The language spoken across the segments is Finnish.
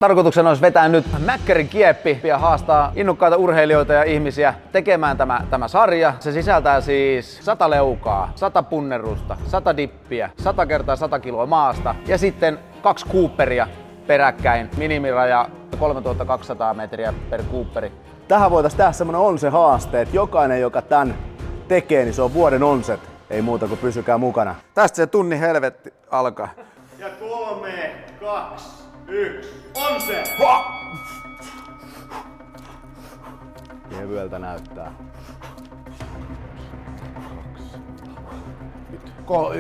Tarkoituksena olisi vetää nyt Mäkkärin kieppi ja haastaa innokkaita urheilijoita ja ihmisiä tekemään tämä sarja. Se sisältää siis 100 leukaa, 100 punnerusta, 100 dippiä, 100 x 100 kiloa maasta ja sitten 2 Cooperia peräkkäin. Minimiraja 3200 metriä per Cooperi. Tähän voitaisiin tehdä semmonen onse-haaste, että jokainen, joka tän tekee, niin se on vuoden onset. Ei muuta kuin pysykää mukana. Tästä se tunnin helvetti alkaa. Ja 3, 2, 1, on se! Kevyeltä näyttää. Koko.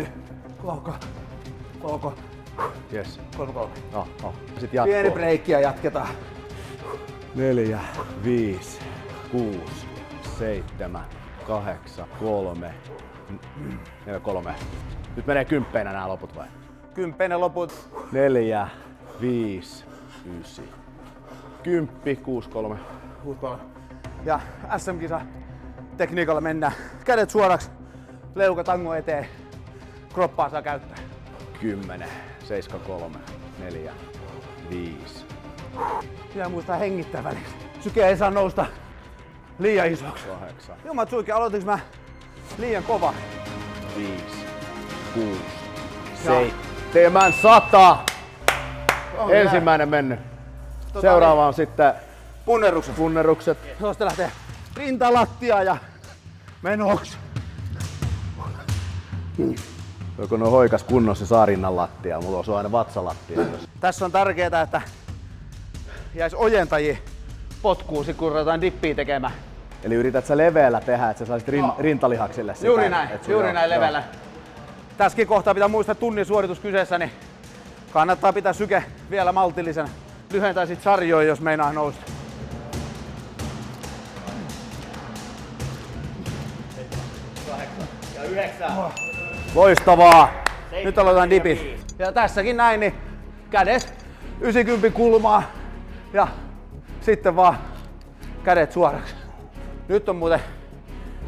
Yes. 3. Sitten jatkuu. Pieni breikki ja jatketaan. 4, 5, 6, 7, 8, 3, 4, 3. Nyt menee kymppeinä nämä loput vai? Kymppeinen loput. 4, 5, 9. 10, 6, 3. Ja SM-kisa tekniikalla mennään. Kädet suoraksi, leuka tango eteen. Kroppaa saa käyttää. 10, 7, 3, 4, 5. Pitää muistaa hengittää välissä. Syke ei saa nousta liian isoksi. 8, Jummat suikin, aloitinko mä liian kova? 5, 6, 7, 100! Ensimmäinen mennyt. Seuraava on sitten punnerukset. Tuosta lähtee rintalattia ja menoksi. Joko ne on hoikas kunnossa saarinnan lattia, mulla on aina vatsalattia. Tässä on tärkeää, että jäisi ojentajia potkuun, kun ruvetaan dippiä tekemään. Eli yrität sä leveällä tehdä, että sä saisit rintalihaksille sitä. Juuri näin leveällä. Tässäkin kohtaa pitää muistaa tunnin suoritus kyseessä, niin kannattaa pitää syke vielä maltillisena. Lyhentää sit sarjoja, jos meinaa nousta. Ja 9. Loistavaa! Nyt aloitetaan dipit. Ja tässäkin näin, niin kädet 90 kulmaa ja sitten vaan kädet suoraksi. Nyt on muuten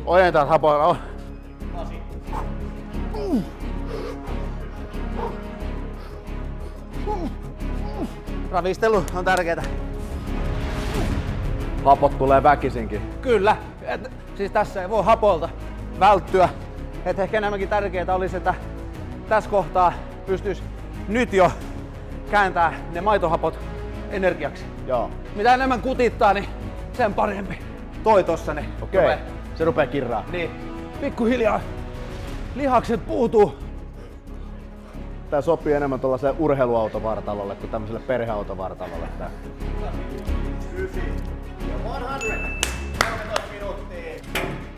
ojentajat hapoilla. Ravistelu on tärkeää. Hapot tulee väkisinkin. Kyllä, siis tässä ei voi hapolta välttyä. Et ehkä enemmänkin tärkeää olisi, että tässä kohtaa pystyisi nyt jo kääntää ne maitohapot energiaksi. Joo. Mitä enemmän kutittaa, niin sen parempi. Toi tossa ne. Okei. Se rupee kirraa. Niin. Pikkuhiljaa lihakset puutuu. Tää sopii enemmän tuollaiselle urheiluautovartalolle kuin tämmöiselle perheautovartalolle. 9 ja 100. 13 minuuttia.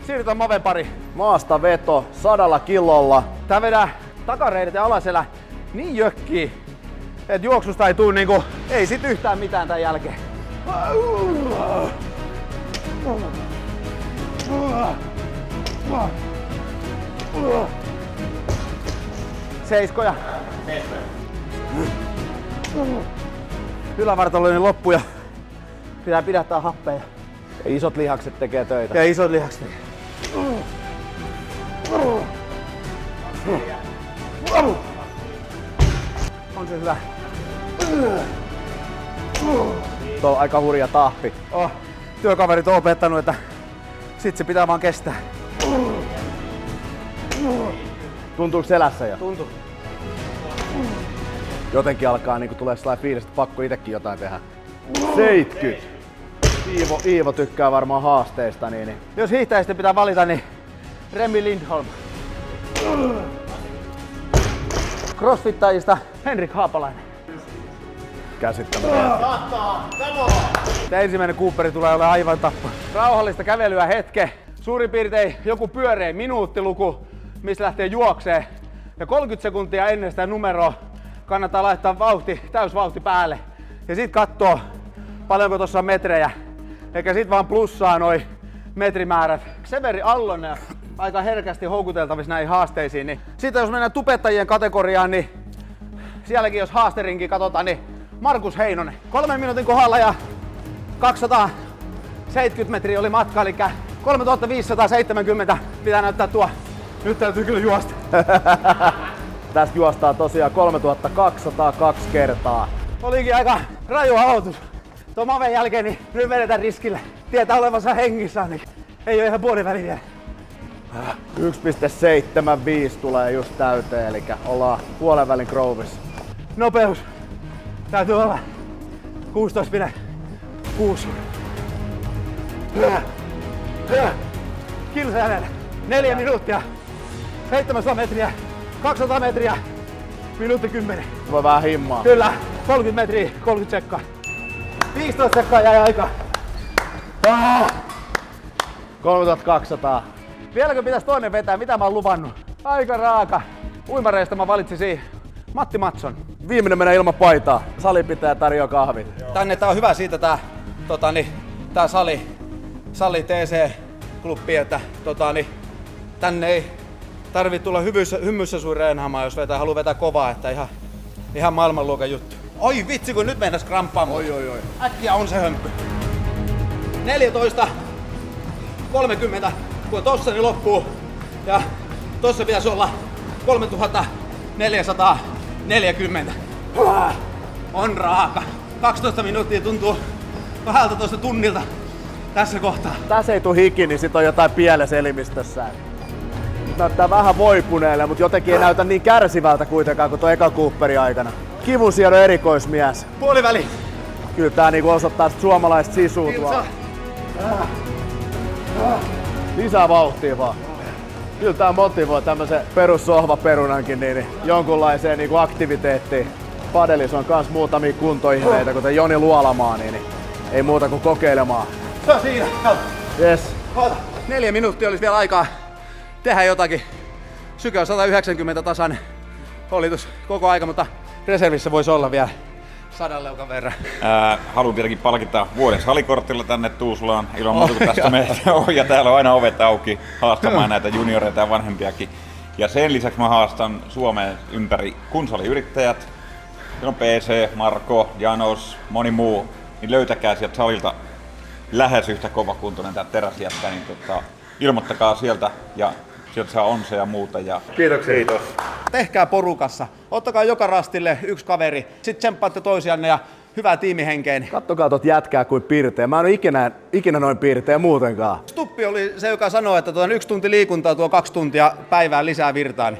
Siirrytään Maven pari. Maasta veto 100 kilolla. Tää vedää takareidet ja alaselä niin jökkii, että juoksusta ei tuu niinku, ei sit yhtään mitään tän jälkeen. Seiskoja. Ylävartaloinen loppu ja pitää pidättää happea. Ja isot lihakset tekee töitä. Ja isot lihakset. On se hyvä. Tuo on aika hurja tahti. Työkaverit on opettanut, että sit se pitää vaan kestää. Tuntuuko selässä jo? Tuntuu. Jotenkin alkaa niinku tulee sellainen fiilis, että pakko itekin jotain tehdä. 70! Iivo tykkää varmaan haasteista, niin. Jos hiihtäjistä pitää valita, niin Remi Lindholm. Crossfittajista Henrik Haapalainen. Käsittämätöntä. 100. Come Tämä ensimmäinen Cooperi tulee olemaan aivan tappa. Rauhallista kävelyä hetke. Suurin piirtein joku pyöreä minuuttiluku, missä lähtee juokseen. Ja 30 sekuntia ennen sitä numeroa kannattaa laittaa täysvauhti päälle. Ja sit kattoo paljonko tossa on metrejä. Eikä sit vaan plussaa noi metrimäärät. Severi Allonen on aika herkästi houkuteltavissa näihin haasteisiin. Niin. Sitten jos mennään tubettajien kategoriaan, niin sielläkin jos haasterinkin katsotaan, niin Markus Heinonen. 3 minuutin kohdalla ja 270 metriä oli matka, eli 3570 pitää näyttää tuo. Nyt täytyy kyllä juosta. Tästä juostaa tosiaan 3202 kertaa. Olikin aika raju aloitus. Tuon maven jälkeen niin nyt vedetään riskillä. Tietää olevansa hengissä, niin ei ole ihan puoliväli vielä. 1.75 tulee just täyteen, eli ollaan puolen välin Grovissa. Nopeus täytyy olla 16,6. Kilsa jäljellä. 4 minuuttia. 700 metriä. 200 metriä. Minuutti 10. Voi vähän himmaa. Kyllä. 30 metriä. 30 sekkaa. 15 sekkaa jäi aikaa. 3200. Vieläkö pitäisi toinen vetää? Mitä mä oon luvannut? Aika raaka. Uimareista mä valitsisin Matti Matson. Viimeinen menee ilman paitaa. Sali pitää tarjoa kahvit. Tänne tää on hyvä siitä tää sali TC-klubbi, että tänne ei tarvii tulla hymyssä suin reenaamaan, jos haluaa vetää kovaa, että ihan maailmanluokan juttu. Oi vitsi, kun nyt mennäis kramppaamaan. Oi. Äkkiä on se hömpy. 14.30, kun tossa niin loppuu. Ja tossa pitäisi olla 3440. On raaka. 12 minuuttia tuntuu 12 tunnilta tässä kohtaa. Tässä ei tuu hiki, niin sit on jotain pielessä elimistössä. Näyttää vähän voipuneelle, mutta jotenkin ei näytä niin kärsivältä kuitenkaan kuin tuo eka Cooperin aikana. Kivunsiedon erikoismies. Puoliväli. Kyllä tää niinku osoittaa suomalaista sisua tuolla. Lisää vauhtia vaan. Kyllä tää motivoi tämmösen perussohvaperunankin niin jonkunlaiseen niinku aktiviteettiin. Padelis on kans muutamia kuntoihmeitä, kuten Joni Luolamaa, niin ei muuta kuin kokeilemaan. Se on siinä. Yes. 4 minuuttia olisi vielä aikaa tehdä jotakin. Syke on 190 tasan olitus koko aika, mutta reservissä voisi olla vielä 100 leukan verran. Haluan tietenkin palkita vuoden salikortilla tänne Tuusulaan. Ilman muuta, kun tästä meitä on. Ja täällä on aina ovet auki haastamaan näitä junioreita ja vanhempiakin. Ja sen lisäksi mä haastan Suomeen ympäri kunsaliyrittäjät. Siellä on PC, Marko, Janos, moni muu. Niin löytäkää sieltä salilta lähes yhtä kovakuntoinen tää teräsjätkä, niin ilmoittakaa sieltä ja sieltä saa onse ja muuta. Ja Kiitoksia. Kiitos. Tehkää porukassa. Ottakaa joka rastille yksi kaveri. Sitten tsemppaatte toisianne ja hyvää tiimihenkeen. Kattokaa tot jätkää kuin pirteä. Mä en ole ikinä noin pirteä muutenkaan. Stuppi oli se, joka sanoi, että 1 tunti liikuntaa tuo 2 tuntia päivään lisää virtaa.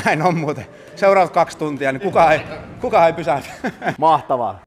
Näin on muuten. Seuraavat 2 tuntia, niin kukaan ei pysähdy. Mahtavaa.